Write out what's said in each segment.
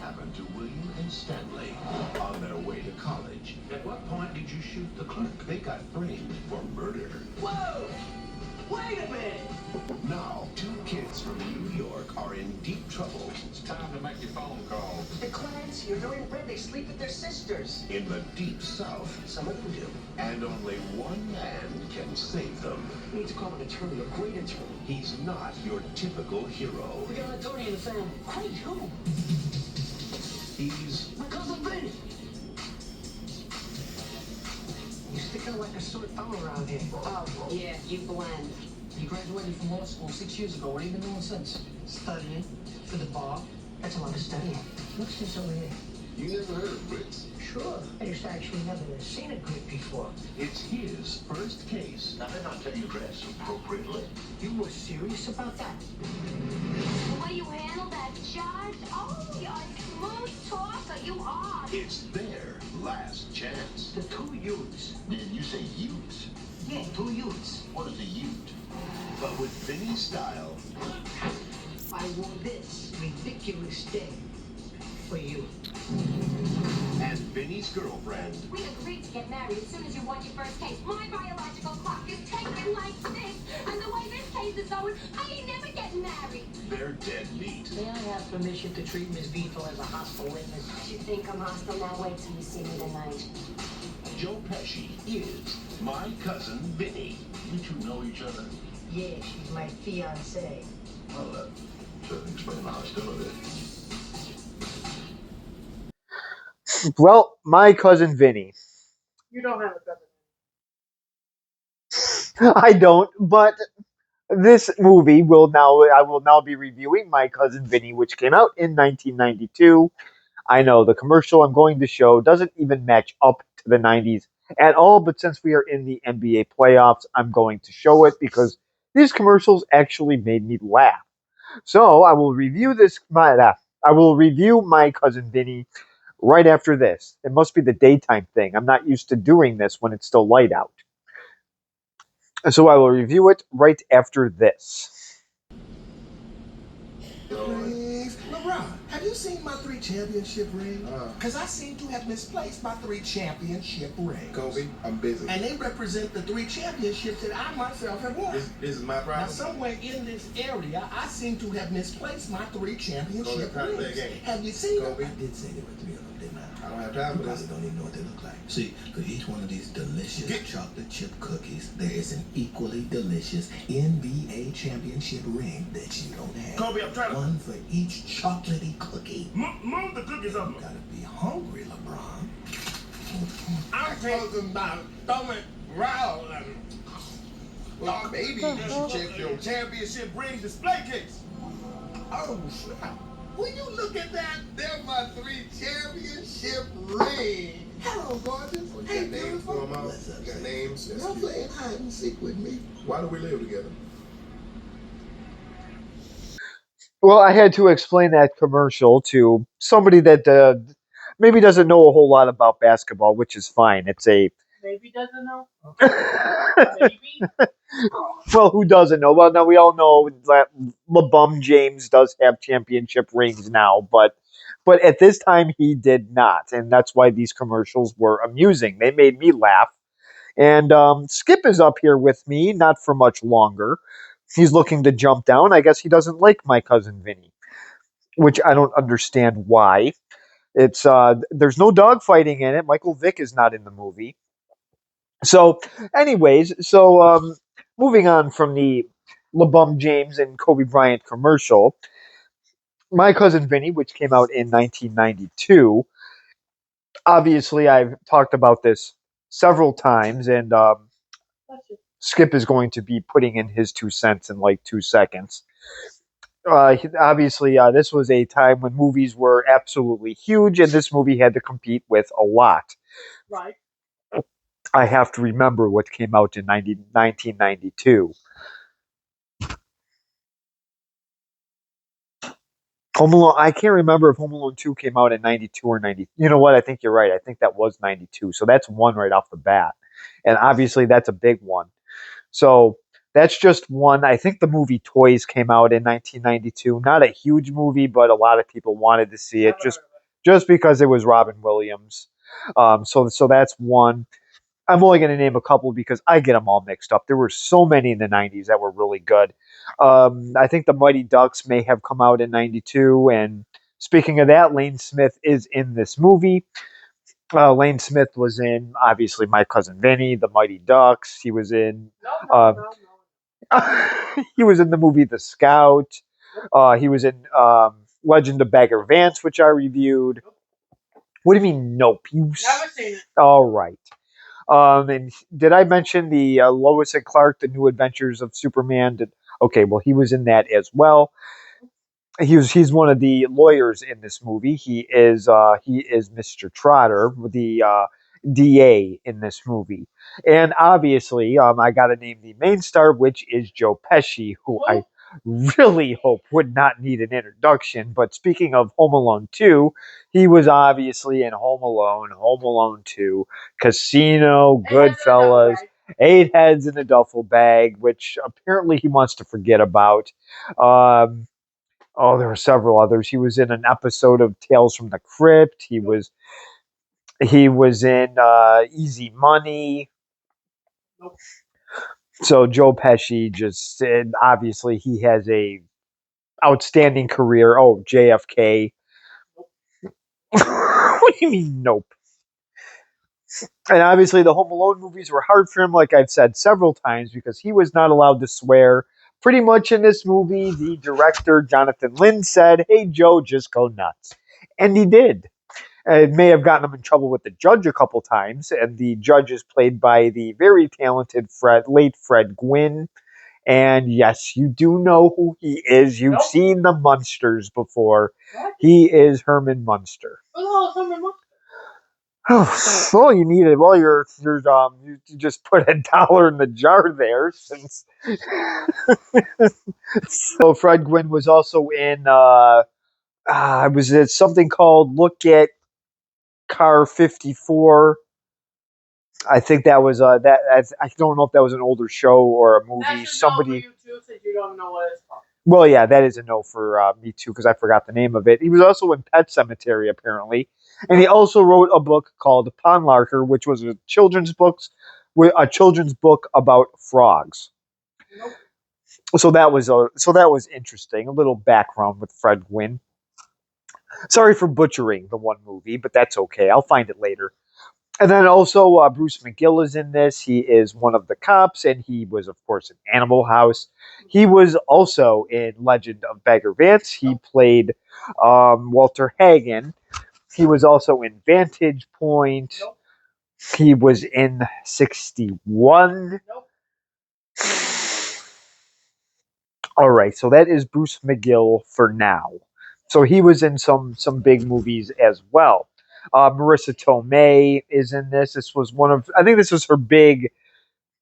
happened to William and Stanley on their way to college. At what point did you shoot the clerk? They got framed for murder. Whoa! Wait a minute! Now, two kids from New York are in deep trouble. It's time to make your phone call. The clans here, they're in bed. They sleep with their sisters. In the deep south, Some of them do. and only one man can save them. We need to call an attorney, a great attorney. He's not your typical hero. We got an attorney in the family. Great, who? He's My cousin Vinny. You stick out like a sore thumb around here. Oh, yeah, you blend. You graduated from law school 6 years ago. What have you been doing since? Studying for the bar. That's a lot of studying. What's this over here? You never heard of grits. Sure. I just actually never seen a grit before. It's his first case. Now, didn't I tell you dress appropriately? You were serious about that? The way you handle that judge, oh, you're a smooth talker, you are. It's their last chance. The two youths. Did you say ute? Yeah, two youths. What is a ute? But with Vinny's style I wore this ridiculous thing for you. and Vinny's girlfriend, We agreed to get married as soon as you won your first case. My biological clock is ticking like this. And the way this case is going, I ain't never getting married. they're dead meat. May I have permission to treat Miss Vito as a hostile witness? You think I'm hostile now? Wait till you see me tonight. Joe Pesci is my cousin Vinny. You two know each other? Yeah, she's my fiancée. Well, that certainly explains the hostility. Well, my cousin Vinny. You don't have a cousin. I don't, but this movie I will now be reviewing My Cousin Vinny, which came out in 1992. I know the commercial I'm going to show doesn't even match up to the 90s at all, but since we are in the NBA playoffs, I'm going to show it because these commercials actually made me laugh. So I will review I will review My Cousin Vinny right after this. It must be the daytime thing. I'm not used to doing this when it's still light out. So I will review it right after this. Rings. LeBron, have you seen my 3 championship rings? Because I seem to have misplaced my 3 championship rings. Kobe, I'm busy. And they represent the 3 championships that I myself have won. This is my Now, problem. somewhere in this area, I seem to have misplaced my 3 championship Kobe, rings. game. Have you seen Kobe. them? I did say there were 3 of them, didn't I? I don't have time You for this. probably don't even know what they look like. See, for each one of these delicious chocolate chip cookies, there is an equally delicious NBA championship ring that you don't have. Kobe, I'm trying to One for each chocolatey cookie. move the cookies up. You gotta be hungry, LeBron. I'm talking about stomach growl. Well, maybe you should check your championship ring display case. Oh, snap. When you look at that, they're my 3 championship rings. Hello, gorgeous. You Hey, got names beautiful. for 'em all? What's up, You got son? names? That's Y'all cute. playing hide and seek with me? Why do we live together? Well, I had to explain that commercial to somebody that maybe doesn't know a whole lot about basketball, which is fine. It's a Maybe doesn't know. Maybe. well, who doesn't know? Well, now we all know that LeBum James does have championship rings now, but at this time he did not, and that's why these commercials were amusing. They made me laugh. And Skip is up here with me, not for much longer. He's looking to jump down. I guess he doesn't like My Cousin Vinny, which I don't understand why. It's there's no dogfighting in it. Michael Vick is not in the movie. So, anyways, moving on from the LeBum James and Kobe Bryant commercial, My Cousin Vinny, which came out in 1992. Obviously, I've talked about this several times, and Skip is going to be putting in his 2 cents in like 2 seconds. Obviously, this was a time when movies were absolutely huge, and this movie had to compete with a lot. Right. I have to remember what came out in 1992. Home Alone. I can't remember if Home Alone 2 came out in 92 or 90. You know what? I think you're right. I think that was 92. So that's one right off the bat. And obviously, that's a big one. So that's just one. I think the movie Toys came out in 1992. Not a huge movie, but a lot of people wanted to see it. just because it was Robin Williams. So that's one. I'm only going to name a couple because I get them all mixed up. There were so many in the 90s that were really good. I think the Mighty Ducks may have come out in 92. And speaking of that, Lane Smith is in this movie. Lane Smith was in, obviously, My Cousin Vinny, the Mighty Ducks. He was in. He was in the movie The Scout. He was in Legend of Bagger Vance, which I reviewed. What do you mean, nope? Never seen it. All right. And did I mention the Lois and Clark, The New Adventures of Superman? Okay, well, he was in that as well. He's one of the lawyers in this movie. He is Mr. Trotter, the DA in this movie, and obviously, I got to name the main star, which is Joe Pesci, who I really hope would not need an introduction. But speaking of Home Alone 2, he was obviously in Home Alone 2, Casino, Goodfellas, Eight Heads in a Duffel Bag, which apparently he wants to forget about. Oh, there were several others. He was in an episode of Tales from the Crypt. He was in Easy Money. So Joe Pesci just and obviously he has a outstanding career. Oh, JFK. What do you mean, nope? And obviously, the Home Alone movies were hard for him, like I've said several times, because he was not allowed to swear. Pretty much in this movie, the director, Jonathan Lynn, said, "Hey, Joe, just go nuts." And he did. It may have gotten him in trouble with the judge a couple times, and the judge is played by the very talented late Fred Gwynn. And yes, you do know who he is. You've seen the Munsters before. What? He is Herman Munster. Herman Munster? Oh, you need it. Well, you just put $1 in the jar there. Since so, Fred Gwynn was also in. Was it something called "Look at Car 54"? I think that was that. I don't know if that was an older show or a movie. That's Somebody. No for you too, since you don't know what it's called. Well, yeah, that is a no for me too because I forgot the name of it. He was also in Pet Cemetery apparently, and he also wrote a book called Pond Larker, which was a children's book about frogs. Nope. So that was interesting. A little background with Fred Gwynn. Sorry for butchering the one movie, but that's okay. I'll find it later. And then also Bruce McGill is in this. He is one of the cops, and he was, of course, in Animal House. He was also in Legend of Bagger Vance. He played Walter Hagen. He was also in Vantage Point. He was in 61. All right, so that is Bruce McGill for now. So he was in some big movies as well. Marissa Tomei is in this. I think this was her big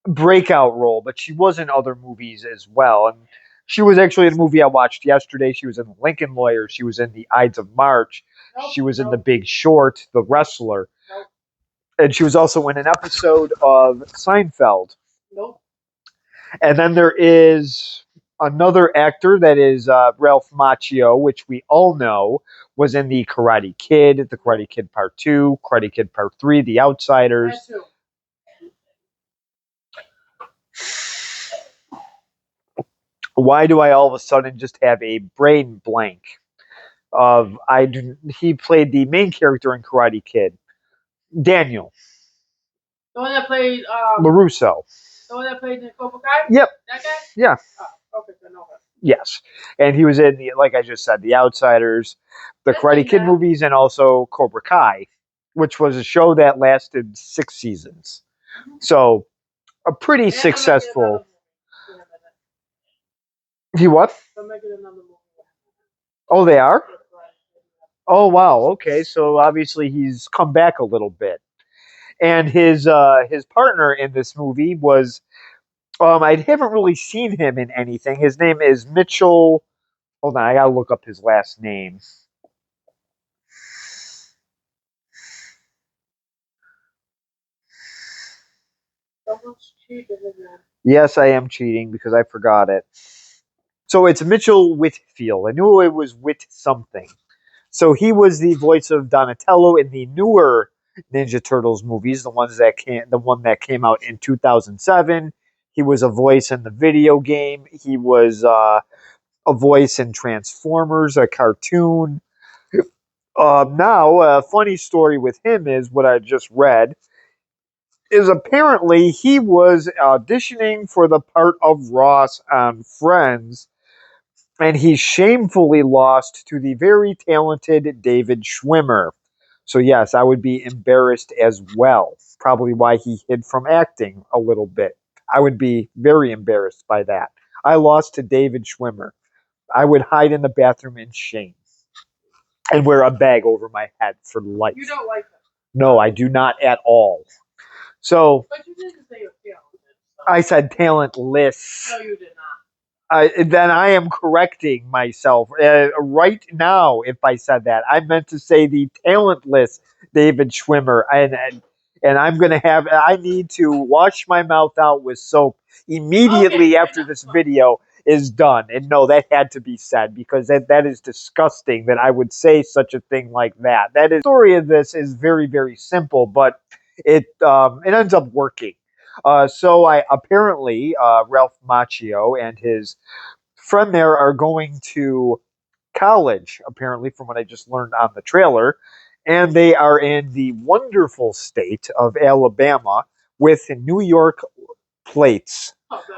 breakout role, but she was in other movies as well. And she was actually in a movie I watched yesterday. She was in The Lincoln Lawyer. She was in The Ides of March. She was in The Big Short, The Wrestler. And she was also in an episode of Seinfeld. And then there is another actor that is Ralph Macchio, which we all know was in The Karate Kid, The Karate Kid Part 2, Karate Kid Part 3, The Outsiders. Why do I all of a sudden just have a brain blank? He played the main character in Karate Kid, Daniel. The one that played LaRusso. The one that played in Cobra Kai? Yep. That guy? Yeah. Oh, okay, so no. Yes, and he was in like I just said, The Outsiders, the Karate Kid movies, and also Cobra Kai, which was a show that lasted 6 seasons. So a pretty successful. He what? Oh, they are? Oh, wow. Okay, so obviously he's come back a little bit. And his partner in this movie was I haven't really seen him in anything. His name is Mitchell. Hold on, I gotta look up his last name. Yes, I am cheating because I forgot it. So it's Mitchell Whitfield. I knew it was Whit something. So he was the voice of Donatello in the newer Ninja Turtles movies, the one that came out in 2007. He was a voice in the video game. He was a voice in Transformers, a cartoon. Now, a funny story with him is what I just read is apparently he was auditioning for the part of Ross on Friends, and he shamefully lost to the very talented David Schwimmer. So, yes, I would be embarrassed as well. Probably why he hid from acting a little bit. I would be very embarrassed by that. I lost to David Schwimmer. I would hide in the bathroom in shame and wear a bag over my head for life. You don't like him. No, I do not at all. So, But you didn't say you're talented. So. I said talentless. No, you did not. Then I am correcting myself right now. If I said that, I meant to say the talentless David Schwimmer, and I'm gonna have. I need to wash my mouth out with soap immediately after this video is done. And no, that had to be said because that is disgusting that I would say such a thing like that. That is the story of this is very very simple, but it ends up working. So I apparently Ralph Macchio and his friend there are going to college. Apparently, from what I just learned on the trailer, and they are in the wonderful state of Alabama with New York plates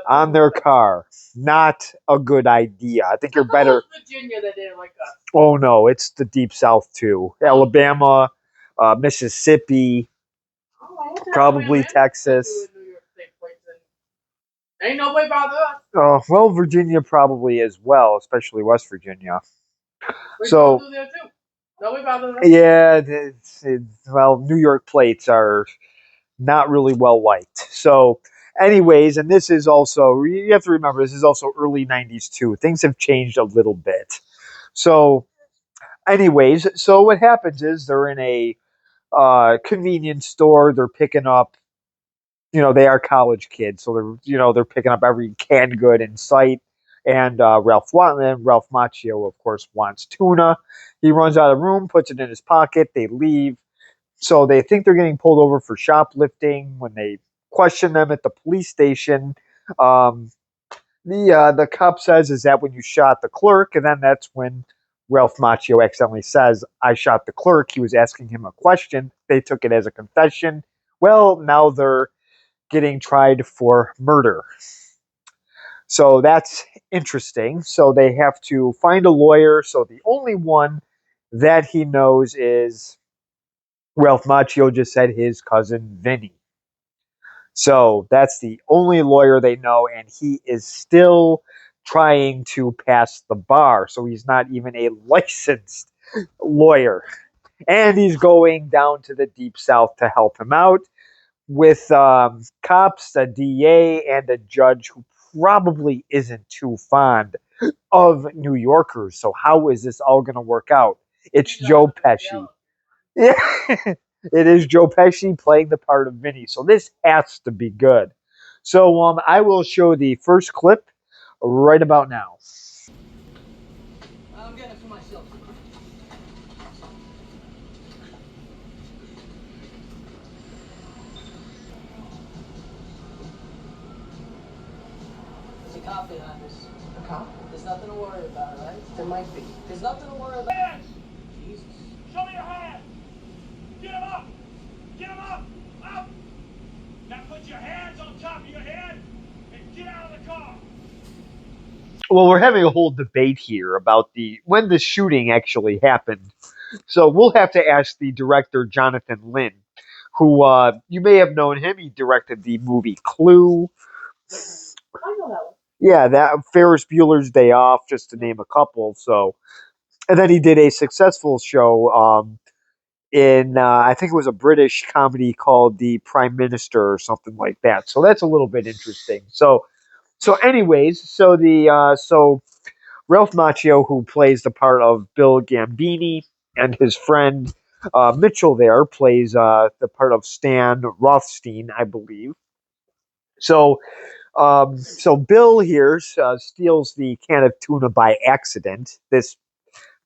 on their car. Not a good idea. I think you're better. Virginia that didn't like us. Oh no, it's the deep South too. Alabama, Mississippi, probably Texas. Ain't nobody bother us. Oh, well, Virginia probably as well, especially West Virginia. We So, do there too. Nobody bother us. yeah, well, New York plates are not really well liked. So, anyways, and this is also, you have to remember, this is also early 90s too. Things have changed a little bit. So, anyways, so what happens is they're in a convenience store, they're picking up they are college kids, so they're picking up every canned good in sight. And Ralph Macchio, of course, wants tuna. He runs out of room, puts it in his pocket. They leave, so they think they're getting pulled over for shoplifting. When they question them at the police station, um, the cop says, "Is that when you shot the clerk?" And then that's when Ralph Macchio accidentally says, "I shot the clerk." He was asking him a question. They took it as a confession. Well, now they're getting tried for murder. So that's interesting. So they have to find a lawyer. So the only one that he knows is Ralph Macchio just said his cousin Vinny. So that's the only lawyer they know, and he is still trying to pass the bar. So he's not even a licensed lawyer. And he's going down to the Deep South to help him out with cops, a DA, and a judge who probably isn't too fond of New Yorkers. So how is this all going to work out? It's Joe Pesci. Yeah, it is Joe Pesci playing the part of Vinny. So this has to be good. So I will show the first clip right about now. I'm getting it for myself. There's a cop behind us. A cop? There's nothing to worry about, right? There might be. There's nothing to worry about. Hands! Jesus. Show me your hands! Get them up! Get them up! Up! Now put your hands on top of your head and get out of the car! Well, we're having a whole debate here about when the shooting actually happened. So we'll have to ask the director Jonathan Lynn, who you may have known him. He directed the movie Clue. I know that one. Yeah, that Ferris Bueller's Day Off, just to name a couple. So, and then he did a successful show in I think it was a British comedy called The Prime Minister or something like that. So that's a little bit interesting. So anyways, so Ralph Macchio, who plays the part of Bill Gambini, and his friend Mitchell there plays the part of Stan Rothstein, I believe. So Bill here steals the can of tuna by accident. This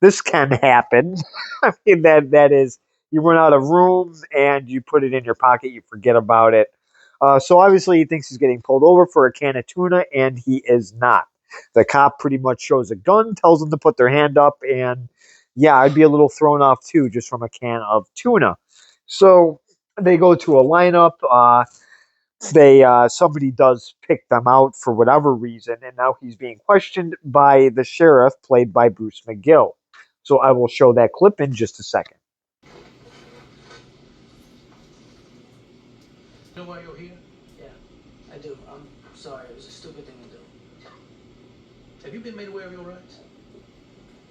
this can happen. I mean, that is, you run out of room and you put it in your pocket, you forget about it. So obviously he thinks he's getting pulled over for a can of tuna, and he is not. The cop pretty much shows a gun, tells them to put their hand up, and yeah, I'd be a little thrown off too, just from a can of tuna. So they go to a lineup. They Somebody does pick them out for whatever reason, and now he's being questioned by the sheriff, played by Bruce McGill. So I will show that clip in just a second. You know why you're here? Yeah, I do. I'm sorry. It was a stupid thing to do. Have you been made aware of your rights?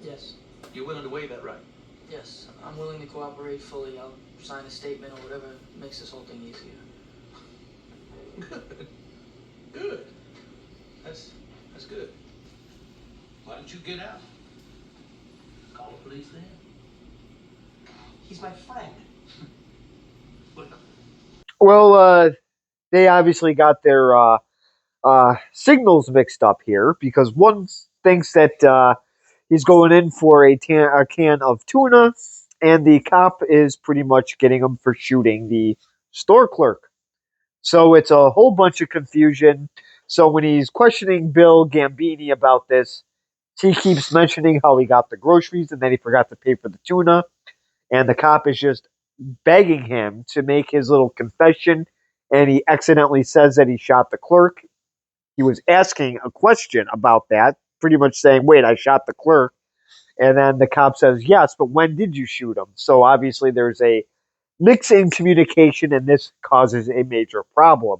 Yes. You're willing to waive that right? Yes, I'm willing to cooperate fully. I'll sign a statement or whatever makes this whole thing easier. Good. Good. That's good. Why don't you get out? Call the police then. He's my friend. Well, they obviously got their signals mixed up here, because one thinks that he's going in for a can of tuna, and the cop is pretty much getting him for shooting the store clerk. So it's a whole bunch of confusion. So when he's questioning Bill Gambini about this, he keeps mentioning how he got the groceries and then he forgot to pay for the tuna. And the cop is just begging him to make his little confession. And he accidentally says that he shot the clerk. He was asking a question about that, pretty much saying, wait, I shot the clerk. And then the cop says, yes, but when did you shoot him? So obviously there's a mix in communication, and this causes a major problem.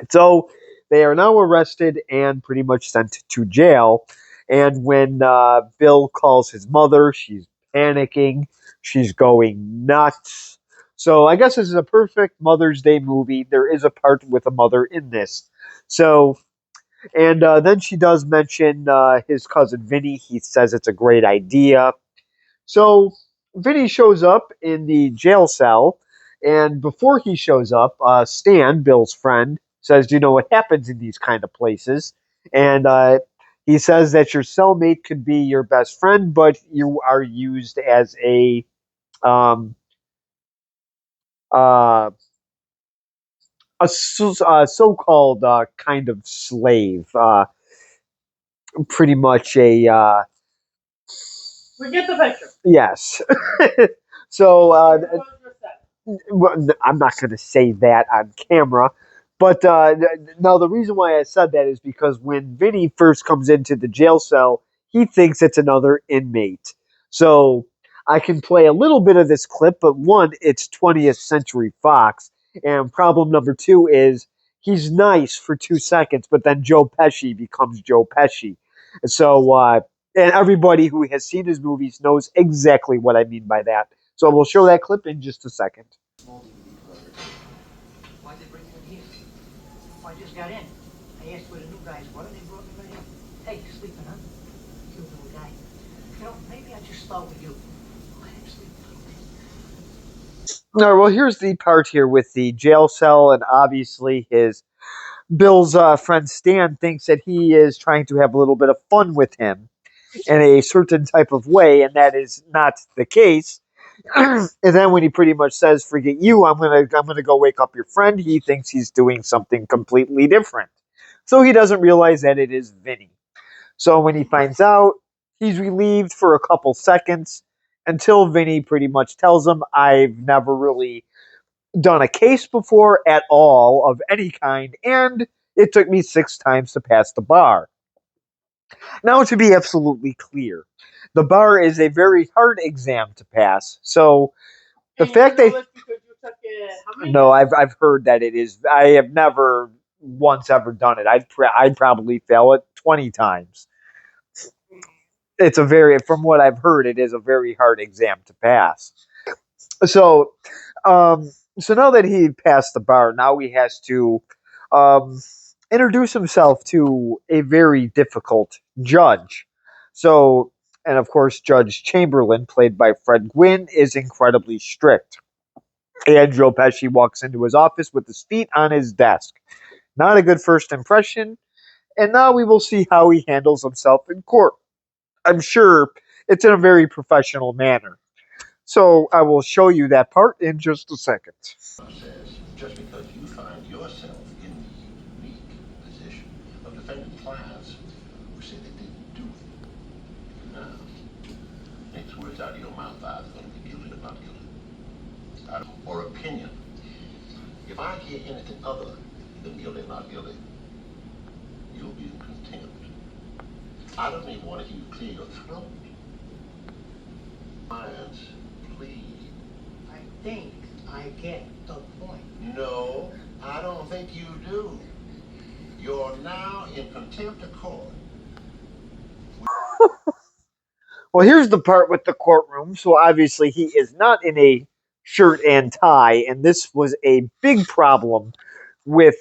So they are now arrested and pretty much sent to jail. And when Bill calls his mother, she's panicking. She's going nuts. So I guess this is a perfect Mother's Day movie. There is a part with a mother in this. So, and then she does mention his cousin Vinny. He says it's a great idea. So Vinny shows up in the jail cell, and before he shows up, Stan, Bill's friend, says, "Do you know what happens in these kind of places?" And he says that your cellmate could be your best friend, but you are used as um, uh, so-called kind of slave, pretty much a We get the picture. yes. So well, I'm not going to say that on camera. But now the reason why I said that is because when Vinny first comes into the jail cell, he thinks it's another inmate. So I can play a little bit of this clip, but one, it's 20th Century Fox. And problem number two is he's nice for 2 seconds, but then Joe Pesci becomes Joe Pesci. So, and everybody who has seen his movies knows exactly what I mean by that. So we'll show that clip in just a second. Why'd they bring me in here? I just got in. I asked where the new guys were, and they brought me right in. Hey, sleeping, huh? Cute little guy. You know, maybe I just start with you. Go ahead, sleep. All right, well, here's the part here with the jail cell, and obviously his Bill's friend Stan thinks that he is trying to have a little bit of fun with him in a certain type of way, and that is not the case. And then when he pretty much says, "Forget you, I'm gonna go wake up your friend," he thinks he's doing something completely different. So he doesn't realize that it is Vinny. So when he finds out, he's relieved for a couple seconds until Vinny pretty much tells him, "I've never really done a case before at all of any kind, and it took me 6 times to pass the bar." Now, to be absolutely clear, the bar is a very hard exam to pass. So the And fact you know they this because you took it how many no, times? I've heard that it is. I have never once ever done it. I'd probably fail it 20 times. It's a very, from what I've heard, it is a very hard exam to pass. So, um, so now that he passed the bar, now he has to um, introduce himself to a very difficult judge. So, and of course, Judge Chamberlain, played by Fred Gwynn, is incredibly strict. And Joe Pesci walks into his office with his feet on his desk. Not a good first impression. And now we will see how he handles himself in court. I'm sure it's in a very professional manner. So I will show you that part in just a second. Says just because you find yourself in the unique position of defending clients who say they didn't do it. Now, next words out of your mouth are going to be guilty or not guilty. Or opinion. If I hear anything other than guilty or not guilty, you'll be in contempt. I don't even want to hear you clear your throat. Clients, please. I think I get the point. No, I don't think you do. You're now in contempt of court. Well, here's the part with the courtroom. So obviously he is not in a shirt and tie, and this was a big problem with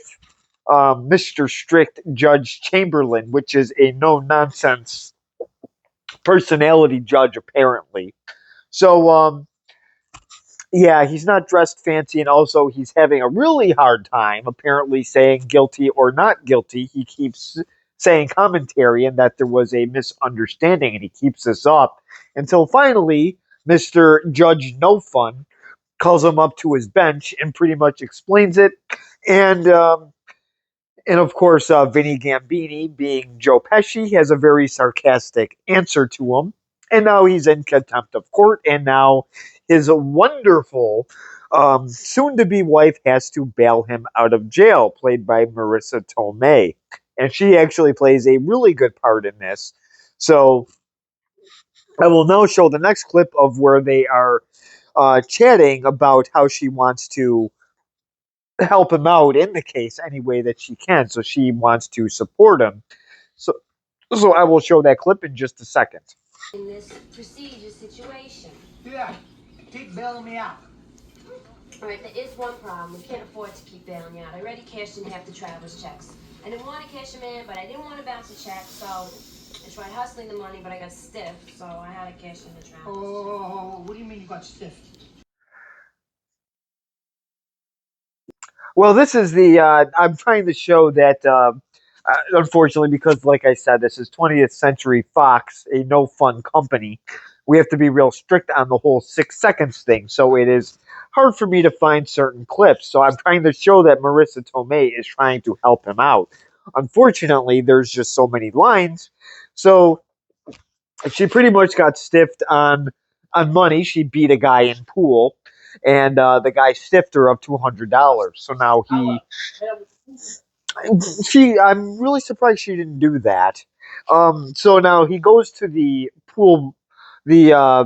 Mr. Strict Judge Chamberlain, which is a no nonsense personality judge apparently. So yeah, he's not dressed fancy, and also he's having a really hard time apparently saying guilty or not guilty. He keeps saying commentary and that there was a misunderstanding, and he keeps this up until finally Mr. Judge No Fun calls him up to his bench and pretty much explains it. And of course, Vinny Gambini, being Joe Pesci, has a very sarcastic answer to him. And now he's in contempt of court. And now his wonderful soon to be wife has to bail him out of jail, played by Marissa Tomei. And she actually plays a really good part in this. So I will now show the next clip of where they are chatting about how she wants to help him out in the case any way that she can. So she wants to support him. So, so I will show that clip in just a second. In this procedure situation. Yeah, keep bailing me out. All right, there is one problem. We can't afford to keep bailing you out. I already cashed in half the traveler's checks. I didn't want to cash them in, but I didn't want to bounce a check, so I tried hustling the money, but I got stiff, so I had to cash in the traveler's Oh, what do you mean you got stiff? Well, this is the. I'm trying to show that. Unfortunately, because like I said, this is 20th Century Fox, a no fun company. We have to be real strict on the whole 6 seconds thing. So it is hard for me to find certain clips. So I'm trying to show that Marissa Tomei is trying to help him out. Unfortunately, there's just so many lines. So she pretty much got stiffed on money. She beat a guy in pool, and the guy stiffed her of $200. So now I'm really surprised she didn't do that. So now he goes to the pool, the uh,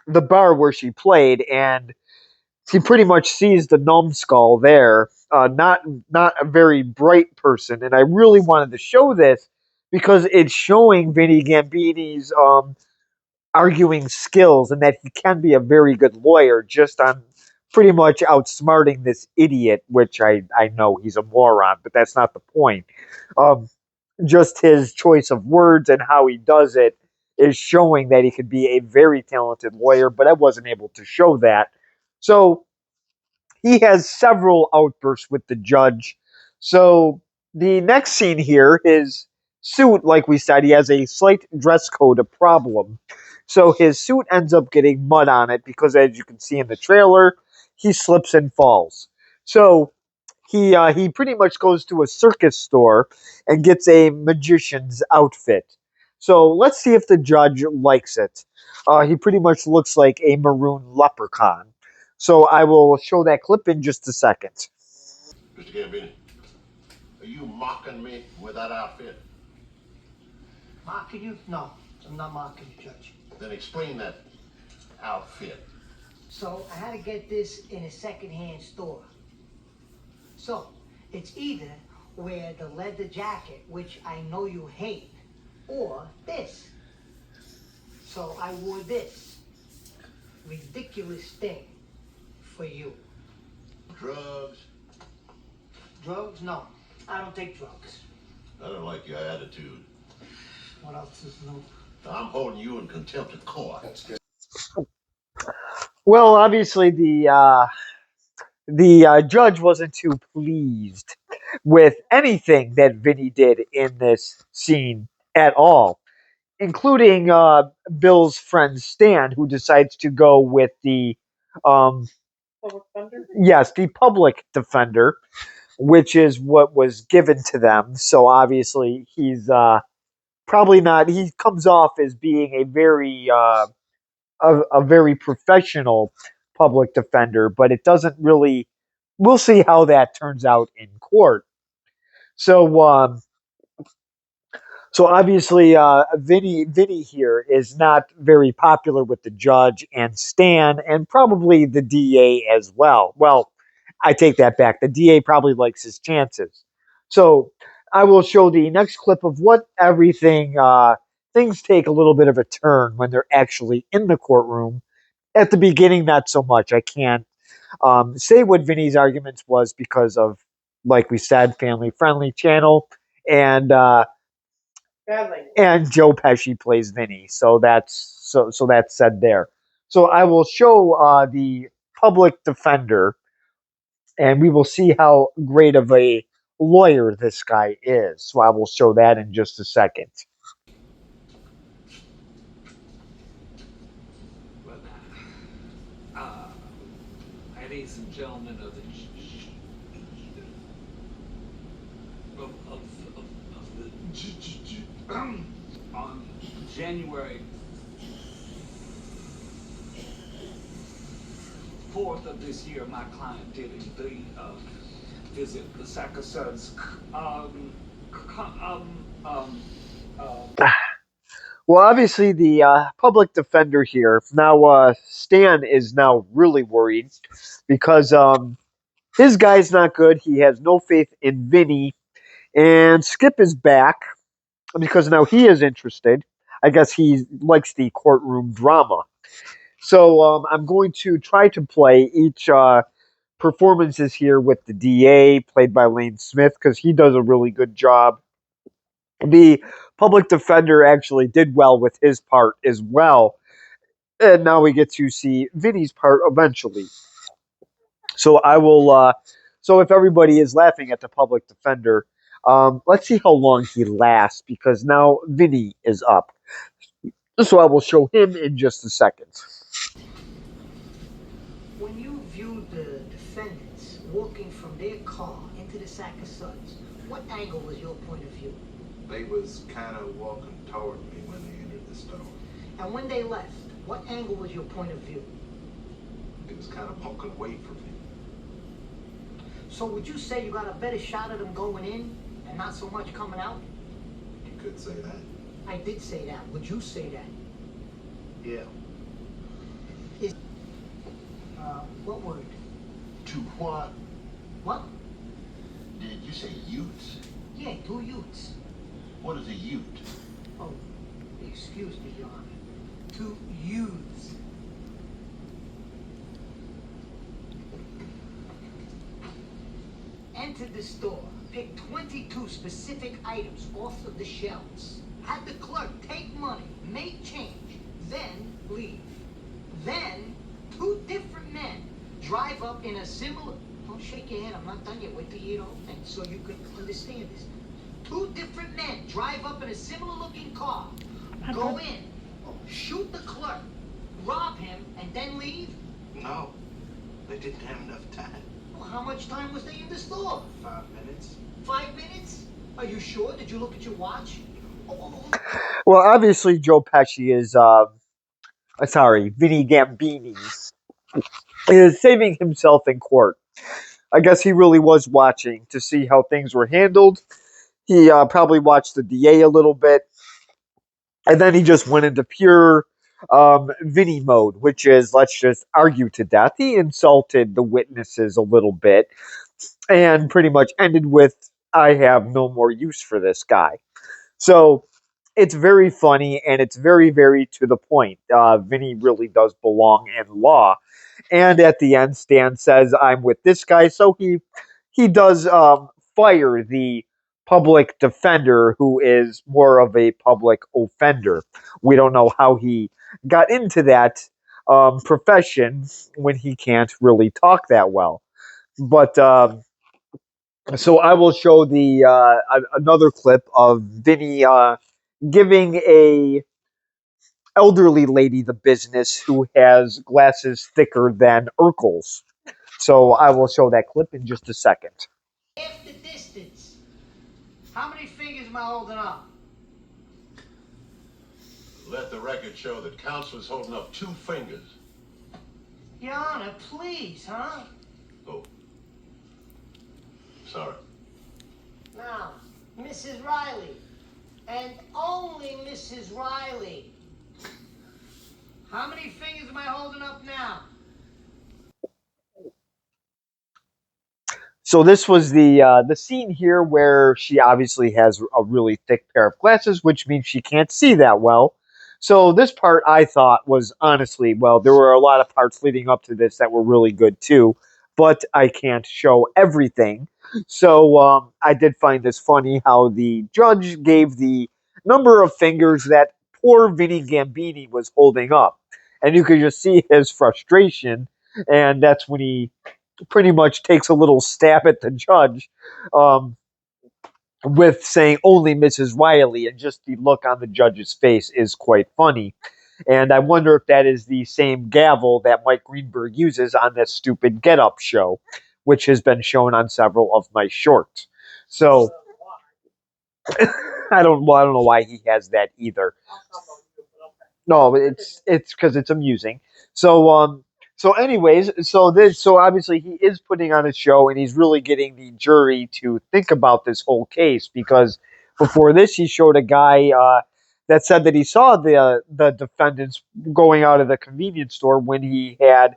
the bar where she played, and he pretty much sees the numbskull there. Not a very bright person, and I really wanted to show this because it's showing Vinny Gambini's arguing skills and that he can be a very good lawyer just on pretty much outsmarting this idiot, which I know he's a moron, but that's not the point. Um, just his choice of words and how he does it is showing that he could be a very talented lawyer, but I wasn't able to show that. So he has several outbursts with the judge. So the next scene here, his suit, like we said, he has a slight dress code problem. So his suit ends up getting mud on it because, as you can see in the trailer, he slips and falls. So he pretty much goes to a circus store and gets a magician's outfit. So let's see if the judge likes it. He pretty much looks like a maroon leprechaun. So I will show that clip in just a second. Mr. Gambini, are you mocking me with that outfit? Mocking you? No, I'm not mocking you, Judge. Then explain that outfit. So I had to get this in a secondhand store. So it's either wear the leather jacket, which I know you hate, or this. So I wore this ridiculous thing for you. Drugs? Drugs? No, I don't take drugs. I don't like your attitude. What else is new? I'm holding you in contempt of court. That's good. Well, obviously the judge wasn't too pleased with anything that Vinny did in this scene at all. including Bill's friend Stan, who decides to go with the um, Public Thunder? yes, the public defender, which is what was given to them. So obviously, he's probably not. He comes off as being a very professional public defender, but it doesn't really. We'll see how that turns out in court. So, so obviously, Vinny here is not very popular with the judge and Stan, and probably the DA as well. Well, I take that back. The DA probably likes his chances. So I will show the next clip of what everything. Things take a little bit of a turn when they're actually in the courtroom. At the beginning, not so much. I can't say what Vinny's arguments was because of, like we said, family friendly channel, and Bad language. and Joe Pesci plays Vinny. So that's said there. So I will show the public defender, and we will see how great of a lawyer this guy is. So I will show that in just a second. Well, ladies and gentlemen of the of the on January 4th of this year, my client did indeed visit the Saccasud's Well, obviously the public defender here now. Stan is now really worried because his guy's not good. He has no faith in Vinny, and Skip is back because now he is interested. I guess he likes the courtroom drama. So I'm going to try to play each performances here with the DA, played by Lane Smith, because he does a really good job. The public defender actually did well with his part as well. And now we get to see Vinny's part eventually. So I will. So if everybody is laughing at the public defender, let's see how long he lasts because now Vinny is up. So I will show him in just a second. When you viewed the defendants walking from their car into the sack of suds, what angle was your point of view? They was kind of walking toward me when they entered the store. And when they left, what angle was your point of view? It was kind of walking away from me. So would you say you got a better shot at them going in and not so much coming out? You could say that. I did say that. Would you say that? Yeah. What word? To what? What? Did you say utes? Yeah, 2 Utes. What is a ute? Oh, excuse me, Your Honor. 2 youths. Entered the store, picked 22 specific items off of the shelves, had the clerk take money, make change, then leave. Then, 2 different men drive up in a similar... Don't shake your head, I'm not done yet. Wait till you hear the whole thing so you can understand this. 2 different men drive up in a similar looking car, go in, shoot the clerk, rob him, and then leave? No, they didn't have enough time. Well, how much time was they in the store? 5 minutes. 5 minutes? Are you sure? Did you look at your watch? Oh. Well, obviously Joe Pesci is sorry, Vinny Gambini is saving himself in court. I guess he really was watching to see how things were handled. He probably watched the DA a little bit, and then he just went into pure Vinny mode, which is let's just argue to death. He insulted the witnesses a little bit and pretty much ended with, I have no more use for this guy. So it's very funny and it's very, very to the point. Vinny really does belong in law. And at the end, Stan says, "I'm with this guy." So he does fire the public defender, who is more of a public offender. We don't know how he got into that profession when he can't really talk that well. But so I will show the another clip of Vinny giving a elderly lady the business who has glasses thicker than Urkel's. So I will show that clip in just a second. Half the distance. How many fingers am I holding up? Let the record show that Counts was holding up 2 fingers. Your Honor, please, huh? Oh. Sorry. Now, Mrs. Riley, and only Mrs. Riley. How many fingers am I holding up now? So this was the scene here where she obviously has a really thick pair of glasses, which means she can't see that well. So this part I thought was honestly, well, there were a lot of parts leading up to this that were really good too, but I can't show everything. So I did find this funny how the judge gave the number of fingers that poor Vinny Gambini was holding up, and you could just see his frustration, and that's when he pretty much takes a little stab at the judge um, with saying only Mrs. Riley, and just the look on the judge's face is quite funny. And I wonder if that is the same gavel that Mike Greenberg uses on this stupid Get Up show, which has been shown on several of my shorts. So I don't know why he has that either. No, it's because it's amusing. So so anyways, so obviously he is putting on a show and he's really getting the jury to think about this whole case because before this he showed a guy that said that he saw the defendants going out of the convenience store when he had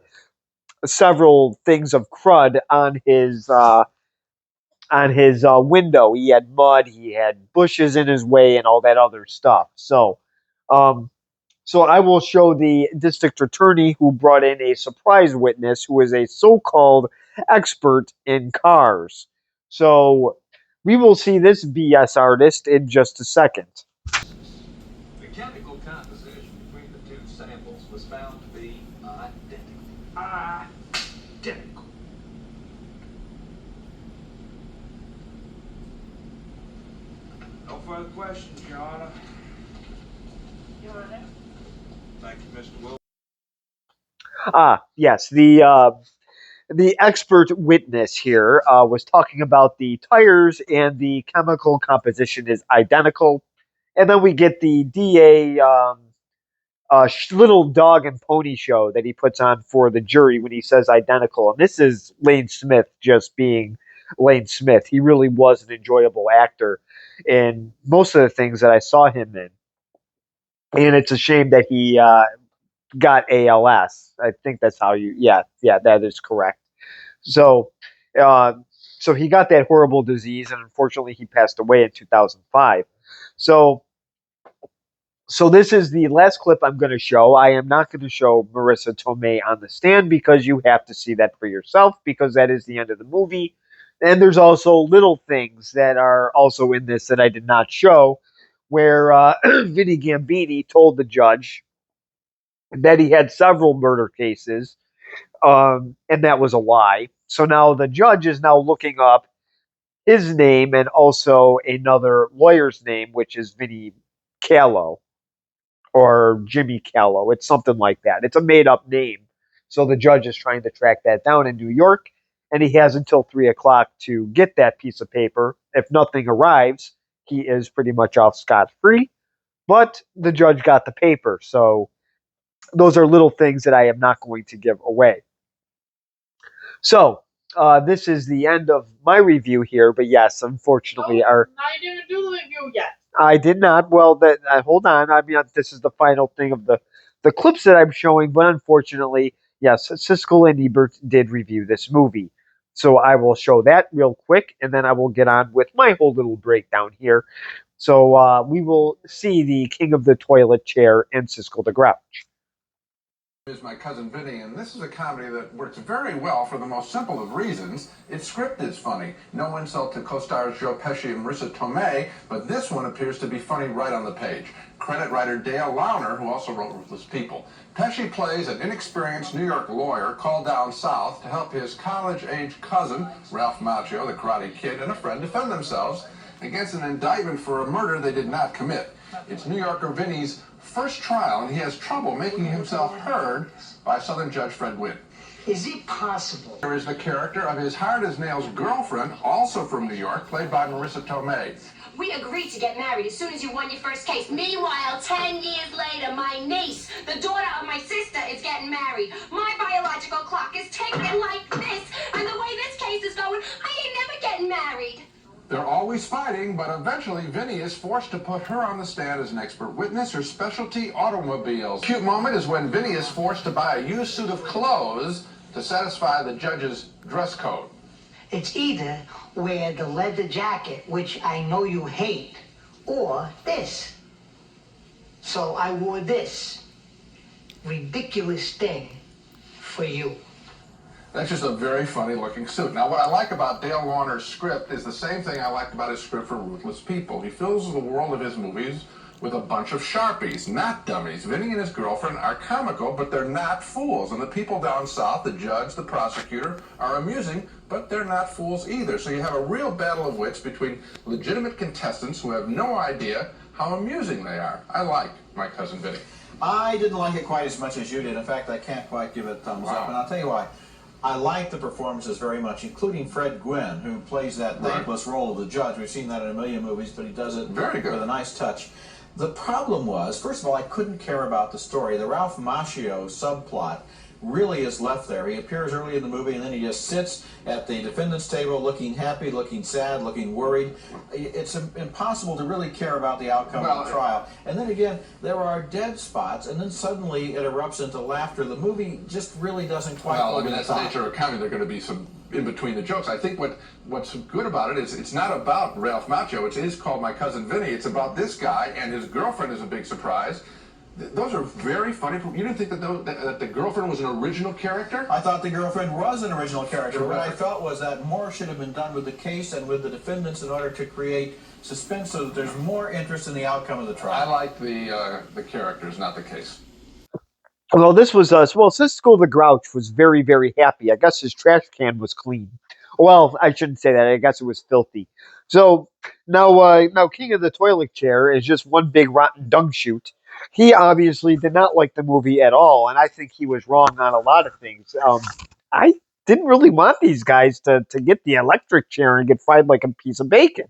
several things of crud on his window. He had mud, he had bushes in his way, and all that other stuff. Um, so I will show the district attorney who brought in a surprise witness who is a so-called expert in cars. So we will see this BS artist in just a second. The chemical composition between the two samples was found to be identical. Identical. No further questions, Your Honor. Your Honor. Thank you, Mr. Wilson. Yes, the expert witness here was talking about the tires and the chemical composition is identical, and then we get the DA little dog and pony show that he puts on for the jury when he says identical, and this is Lane Smith just being Lane Smith. He really was an enjoyable actor in most of the things that I saw him in, and it's a shame that he got ALS. I think that's how you. Yeah, that is correct. So, uh, so he got that horrible disease, and unfortunately, he passed away in 2005. So, so this is the last clip I'm going to show. I am not going to show Marissa Tomei on the stand because you have to see that for yourself because that is the end of the movie. And there's also little things that are also in this that I did not show, where Vinny Gambini told the judge that he had several murder cases, and that was a lie. So now the judge is now looking up his name and also another lawyer's name, which is Vinny Callow or Jimmy Callow. It's something like that. It's a made up name. So the judge is trying to track that down in New York, and he has until 3 o'clock to get that piece of paper. If nothing arrives, he is pretty much off scot free. But the judge got the paper, so those are little things that I am not going to give away. So this is the end of my review here. But yes, unfortunately, Now you didn't do the review yet. I did not. Well, that hold on. I mean, this is the final thing of the clips that I'm showing. But unfortunately, yes, Siskel and Ebert did review this movie. So I will show that real quick, and then I will get on with my whole little breakdown here. So we will see the King of the Toilet Chair and Siskel the Grouch. Is my cousin Vinny, and this is a comedy that works very well for the most simple of reasons. Its script is funny. No insult to co-stars Joe Pesci and Marissa Tomei, but this one appears to be funny right on the page. Credit writer Dale Launer, who also wrote Ruthless People. Pesci plays an inexperienced New York lawyer called down south to help his college-age cousin, Ralph Macchio, the Karate Kid, and a friend defend themselves against an indictment for a murder they did not commit. It's New Yorker Vinny's first trial, and he has trouble making himself heard by Southern Judge Fred Gwynn. Is it possible? There is the character of his hard-as-nails girlfriend, also from New York, played by Marissa Tomei. We agreed to get married as soon as you won your first case. Meanwhile, 10 years later, my niece, the daughter of my sister, is getting married. My biological clock is ticking like this, and the way this case is going, I ain't never getting married. They're always fighting, but eventually Vinny is forced to put her on the stand as an expert witness, her specialty automobiles. Cute moment is when Vinny is forced to buy a used suit of clothes to satisfy the judge's dress code. It's either wear the leather jacket, which I know you hate, or this. So I wore this ridiculous thing for you. That's just a very funny looking suit. Now, what I like about Dale Warner's script is the same thing I liked about his script for Ruthless People. He fills the world of his movies with a bunch of sharpies, not dummies. Vinny and his girlfriend are comical, but they're not fools. And the people down south, the judge, the prosecutor, are amusing, but they're not fools either. So you have a real battle of wits between legitimate contestants who have no idea how amusing they are. I like My Cousin Vinny. I didn't like it quite as much as you did. In fact, I can't quite give it a thumbs up. And I'll tell you why. I like the performances very much, including Fred Gwynn, who plays that thankless role of the judge. We've seen that in a million movies, but he does it very good with a nice touch. The problem was, first of all, I couldn't care about the story. The Ralph Macchio subplot really is left there. He appears early in the movie, and then he just sits at the defendant's table looking happy, looking sad, looking worried. It's impossible to really care about the outcome of the trial. And then again, there are dead spots, and then suddenly it erupts into laughter. The movie just really doesn't quite go over the that's top. the nature of comedy. There are going to be some in between the jokes. I think what's good about it is it's not about Ralph Macchio. It is called My Cousin Vinny. It's about this guy, and his girlfriend is a big surprise. Those are very funny. You didn't think that the girlfriend was an original character? I thought the girlfriend was an original character. What I felt was that more should have been done with the case and with the defendants in order to create suspense so that there's more interest in the outcome of the trial. I like the characters, not the case. Well, this was Cisco the Grouch was very, very happy. I guess his trash can was clean. Well, I shouldn't say that. I guess it was filthy. So now King of the Toilet Chair is just one big rotten dung chute. He obviously did not like the movie at all, and I think he was wrong on a lot of things. I didn't really want these guys to get the electric chair and get fried like a piece of bacon.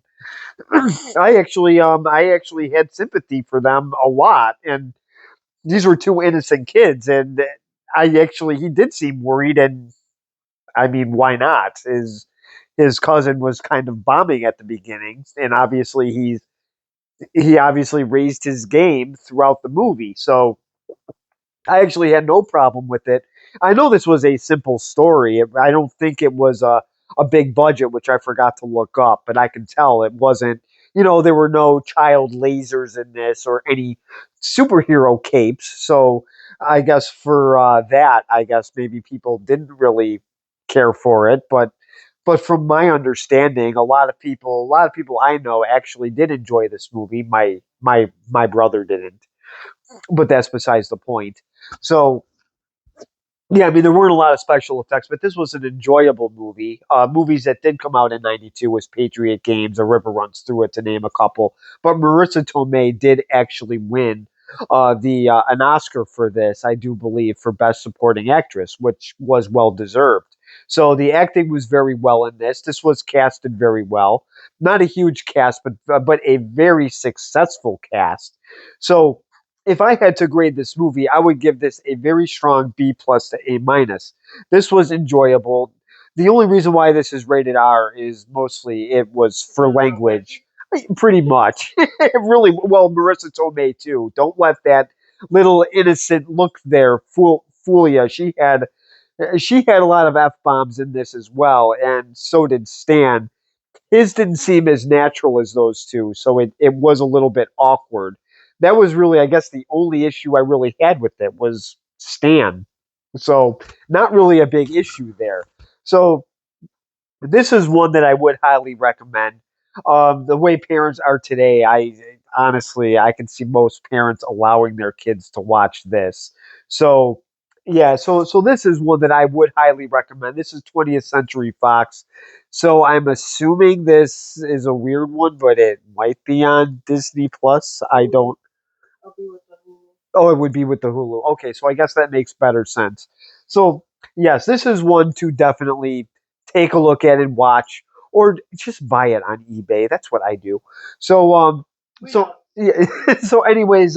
I actually had sympathy for them a lot, and these were two innocent kids, and he did seem worried, and I mean, why not? His cousin was kind of bombing at the beginning, and obviously he obviously raised his game throughout the movie. So I actually had no problem with it. I know this was a simple story. I don't think it was a big budget, which I forgot to look up, but I can tell it wasn't, there were no child lasers in this or any superhero capes. So I guess for that, I guess maybe people didn't really care for it. But from my understanding, a lot of people I know actually did enjoy this movie. My brother didn't, but that's besides the point. So yeah, I mean there weren't a lot of special effects, but this was an enjoyable movie. Movies that did come out in '92 was Patriot Games, A River Runs Through It, to name a couple. But Marissa Tomei did actually win the an Oscar for this, I do believe, for Best Supporting Actress, which was well deserved. So the acting was very well in this. This was casted very well. Not a huge cast, but a very successful cast. So if I had to grade this movie, I would give this a very strong B plus to A minus. This was enjoyable. The only reason why this is rated R is mostly it was for language. Pretty much. Really, well, Marissa Tomei too. Don't let that little innocent look there fool you. She had a lot of F bombs in this as well, and so did Stan. His didn't seem as natural as those two, so it was a little bit awkward. That was really, I guess, the only issue I really had with it was Stan. So not really a big issue there. So this is one that I would highly recommend. The way parents are today, I honestly I can see most parents allowing their kids to watch this. So yeah, so this is one that I would highly recommend. This is 20th Century Fox. So I'm assuming this is a weird one, but it might be on Disney Plus. I don't. Oh, it would be with the Hulu. Okay, so I guess that makes better sense. So yes, this is one to definitely take a look at and watch, or just buy it on eBay. That's what I do. So yeah. So anyways,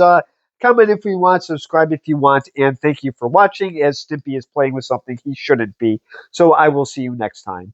comment if you want, subscribe if you want, and thank you for watching. As Stimpy is playing with something he shouldn't be. So I will see you next time.